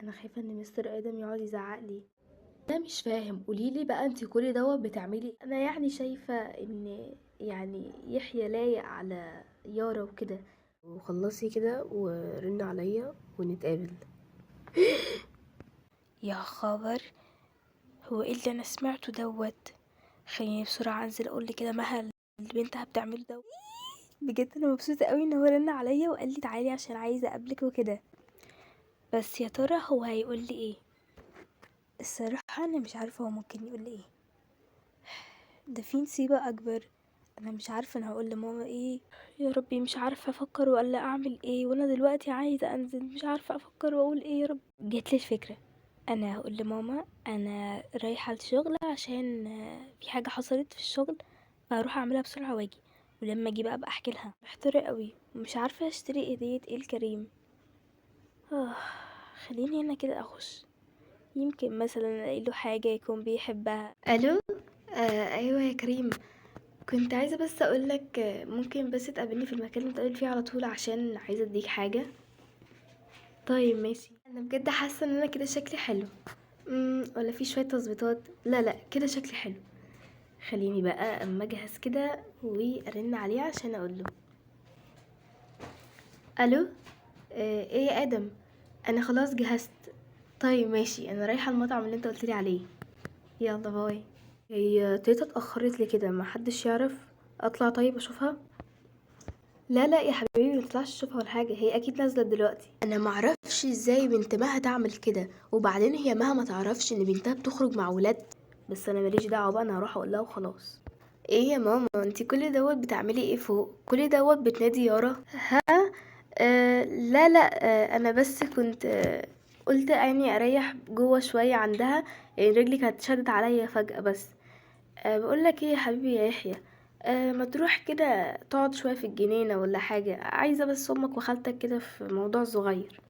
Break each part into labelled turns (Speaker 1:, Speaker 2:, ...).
Speaker 1: انا خايفه ان مستر ادم يقعد يزعق لي. انا مش فاهم، قوليلي بقى انت كل دوت بتعملي؟ انا يعني شايفه ان يعني يحيى لايق على يارا وكده. وخلصي كده ورن عليا ونتقابل.
Speaker 2: يا خبر، هو ايه اللي انا سمعته دوت؟ خليني بسرعه انزل اقول لي كده مها اللي بنتها بتعمله دوت. بجد انا مبسوطه قوي ان هو رن عليا وقال لي تعالي عشان عايزه اقابلك وكده. بس يا ترى هو هيقول لي ايه؟ الصراحه انا مش عارفه هو ممكن يقول لي ايه. ده في نصيبه اكبر. انا مش عارفه انا هقول لماما ايه. يا ربي مش عارفه افكر ولا اعمل ايه، وانا دلوقتي عايزه انزل مش عارفه افكر واقول ايه. يا رب جات لي الفكره. انا هقول لماما انا رايحه الشغل عشان في حاجه حصلت في الشغل، فهروح اعملها بسرعه واجي. ولما اجي بقى احكي لها. محتاره قوي ومش عارفه اشتري هديه ايه الكريم. آه خليني هنا كده اخش، يمكن مثلا الاقي له حاجه يكون بيحبها.
Speaker 1: الو. ايوه يا كريم. كنت عايزه بس اقولك ممكن بس تقابلني في المكان اللي نتقابل فيه على طول عشان عايزه اديك حاجه. طيب ماشي. انا بجد حاسه ان انا كده شكلي حلو. ولا في شويه تظبيطات؟ لا لا كده شكلي حلو. خليني بقى اما اجهز كده وارن عليه عشان اقوله. الو. ايه يا ادم؟ انا خلاص جهزت. طيب ماشي، انا رايحه المطعم اللي انت قلتلي عليه. يلا باي. هي تيتا اتاخرت لي كده، ما حدش يعرف اطلع طيب اشوفها؟ لا لا يا حبيبي، ما تطلعش تشوفها ولا حاجه، هي اكيد نازله دلوقتي. انا معرفش ازاي بنت مها تعمل كده، وبعدين هي مها ما تعرفش ان بنتها بتخرج مع ولاد. بس انا ماليش دعوه بقى، انا هروح اقول لها وخلاص. ايه يا ماما، انتي كل دوت بتعملي ايه فوق؟ كل دوت بتنادي يارا؟ ها. لا لا. انا بس كنت قلت يعني اريح جوه شويه عندها. رجلي كانت شدت عليا فجاه بس. بقول لك ايه يا حبيبي يا يحيى؟ ما تروح كده تقعد شويه في الجنينه ولا حاجه، عايزه بس امك وخالتك كده في موضوع صغير.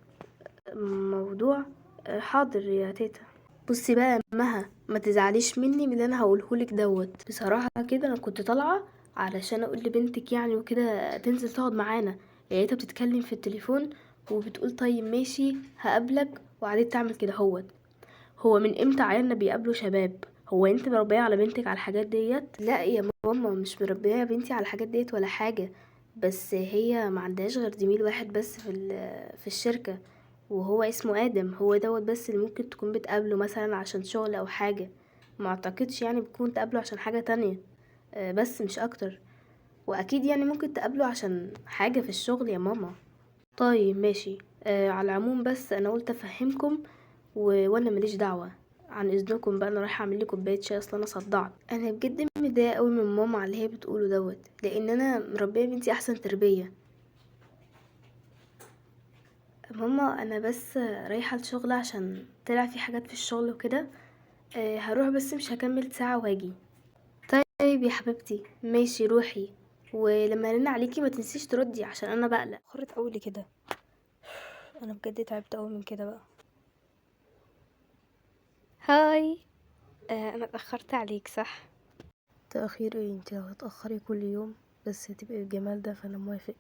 Speaker 1: موضوع؟ حاضر يا تيتا. بصي بقى يا مها، ما تزعليش مني من اللي انا هقولهولك دوت. بصراحه كده انا كنت طالعه علشان اقول لبنتك يعني وكده تنزل تقعد معانا. لقيتها بتتكلم في التليفون وبتقول طيب ماشي هقابلك، وقعدت تعمل كده هو من امتى عيالنا بيقابلوا شباب؟ هو انت مربيه على بنتك على الحاجات ديت؟ لا يا ماما، مش مربيه يا بنتي على الحاجات ديت ولا حاجه. بس هي ما عندهاش غير زميل واحد بس في الشركه، وهو اسمه ادم. هو دوت بس اللي ممكن تكون بتقابله مثلا عشان شغل او حاجه. ما اعتقدش يعني بتكون تقابله عشان حاجه تانية. بس مش اكتر. واكيد يعني ممكن تقابله عشان حاجه في الشغل يا ماما. طيب ماشي. على العموم بس انا قلت افهمكم وانا ماليش دعوه. عن اذنكم بقى، انا رايحه اعمل لي كوبايه شاي، اصلا انا صدعت. انا بجد متضايقه قوي من ماما على اللي هي بتقوله دوت، لان انا مربيه بنتي احسن تربيه. ماما انا بس رايحه الشغل عشان طلع في حاجات في الشغل وكده. هروح بس مش هكمل ساعه واجي. طيب يا حبيبتي ماشي روحي. ولما ارن عليكي ما تنسيش تردي عشان انا بقلق.
Speaker 2: اخرت قوي كده. انا بجد تعبت قوي من كده بقى. هاي. انا اتاخرت عليك صح؟
Speaker 1: تأخير ايه؟ انتي لو هتأخري كل يوم بس هتبقي بالجمال ده فانا موافق.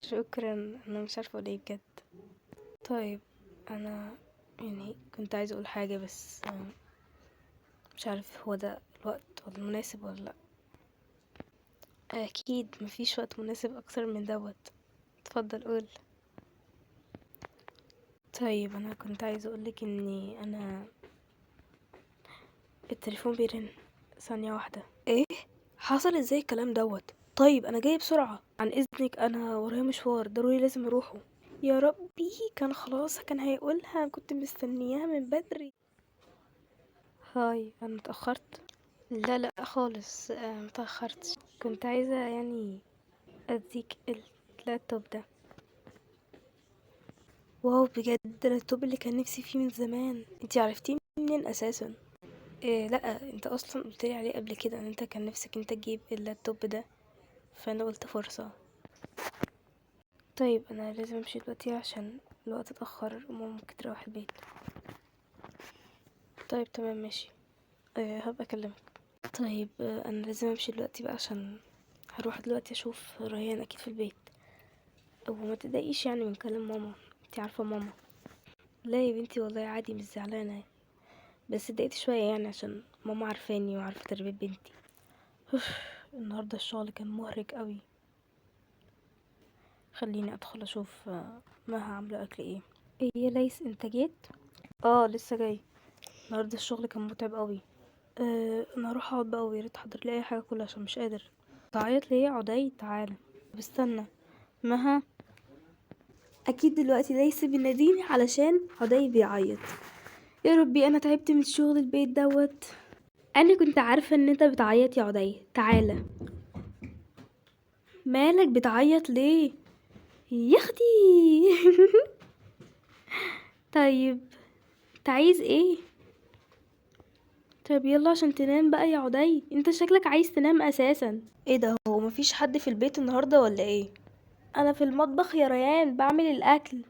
Speaker 2: شكرا. انا مش عارفه اقول ايه بجد. طيب انا يعني كنت عايزه اقول حاجه بس مش عارف هو ده الوقت ولا مناسب ولا لا. اكيد مفيش وقت مناسب اكتر من دوت. اتفضل قول. طيب انا كنت عايزه اقولك اني انا التليفون بيرن. ثانيه واحده. ايه؟ حصل ازاي الكلام دوت؟ طيب انا جاي بسرعه عن اذنك، انا ورايا مشوار ضروري لازم اروحه. يا ربي كان خلاص كان هيقولها، كنت مستنياها من بدري. هاي انا اتاخرت؟ لا لا خالص متأخرتش. كنت عايزة يعني اديك اللابتوب ده. واو بجد ده اللابتوب اللي كان نفسي فيه من زمان. انتي عرفتيه منين اساسا؟ إيه لا انت اصلا قلتلي عليه قبل كده ان انت كان نفسك انت تجيب اللابتوب ده، فانا قلت فرصة. طيب انا لازم امشي دلوقتي عشان الوقت اتأخر وماما ممكن تروح البيت. طيب تمام ماشي. هبقى اكلمك. طيب انا لازم امشي دلوقتي بقى عشان هروح دلوقتي اشوف ريان اكيد في البيت. وما تضايقيش يعني من كلام ماما، انتي عارفة ماما. لا يا بنتي والله عادي، مش زعلانة، بس اتضايقت شوية يعني عشان ماما عارفاني وعارفة تربية بنتي. النهاردة الشغل كان مهلك قوي. خليني ادخل اشوف مها عاملة اكل ايه. ايه يا ليس، انت جيت؟ اه لسه جاي. النهارده الشغل كان متعب قوي. انا هروح اقعد بقى، ويا ريت تحضر لي اي حاجه كلها عشان مش قادر. تعيط ليه يا عدي؟ تعالى. طب استنى، مها اكيد دلوقتي ليس بيناديني علشان عدي بيعيط. يا ربي انا تعبت من شغل البيت دوت. انا كنت عارفه ان انت بتعيط يا عدي، تعالى. مالك بتعيط ليه يا اختي؟ طيب انت عايز ايه؟ طب يلا عشان تنام بقى يا عدي، انت شكلك عايز تنام اساسا. ايه ده، هو مفيش حد في البيت النهارده ولا ايه؟ انا في المطبخ يا ريان بعمل الاكل.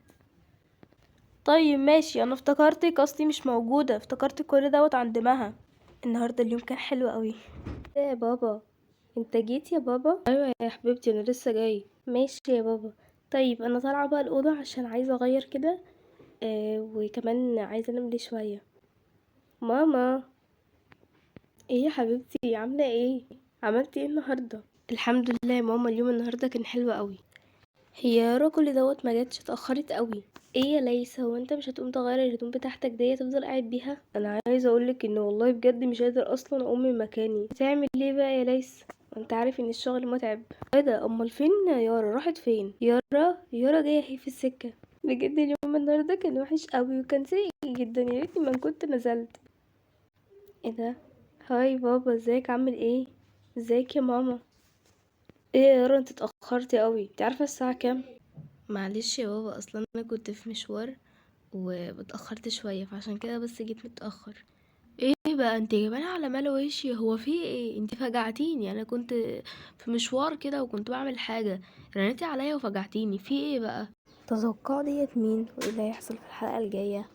Speaker 2: طيب ماشي، انا افتكرتك اصلي مش موجوده، افتكرت كل دوت عند مها. النهارده اليوم كان حلو قوي. ايه يا بابا، انت جيت يا بابا؟ ايوه يا حبيبتي انا لسه جاي. ماشي يا بابا. طيب انا طالعه بقى الاوضه عشان عايزه اغير كده، وكمان عايزه انام لي شويه. ماما. ايه يا حبيبتي عامله ايه؟ عملتي ايه النهارده؟ الحمد لله يا ماما، اليوم النهارده كان حلو قوي. هي يارا كل دوت ما جاتش، اتاخرت قوي. ايه يا ليس، هو انت مش هتقوم تغير الهدوم بتاعتك دي تفضل قاعد بيها؟ انا عايزه اقولك ان والله بجد مش قادر اصلا اقوم من مكاني. تعمل ليه بقى يا ليس؟ انت عارف ان الشغل متعب. ايه ده، امال فين يارا؟ راحت فين يارا جايه اهي في السكه. بجد اليوم النهارده كان وحش قوي وكان سيء جدا، يا ريتني ما كنت نزلت. ايه ده؟ هاي بابا، ازيك؟ عامل ايه؟ ازيك يا ماما؟ ايه يا يارا، انت اتاخرتي قوي، انت عارفه الساعه كام؟ معلش يا بابا، اصلا انا كنت في مشوار واتاخرت شويه، فعشان كده بس جيت متاخر. ايه بقى انت جايباني على مال وشي؟ هو في ايه؟ انت فجعتيني، انا كنت في مشوار كده وكنت بعمل حاجه، رنيتي عليا وفجعتيني، في ايه بقى؟ تتوقعوا ديت مين وايه اللي هيحصل في الحلقه الجايه؟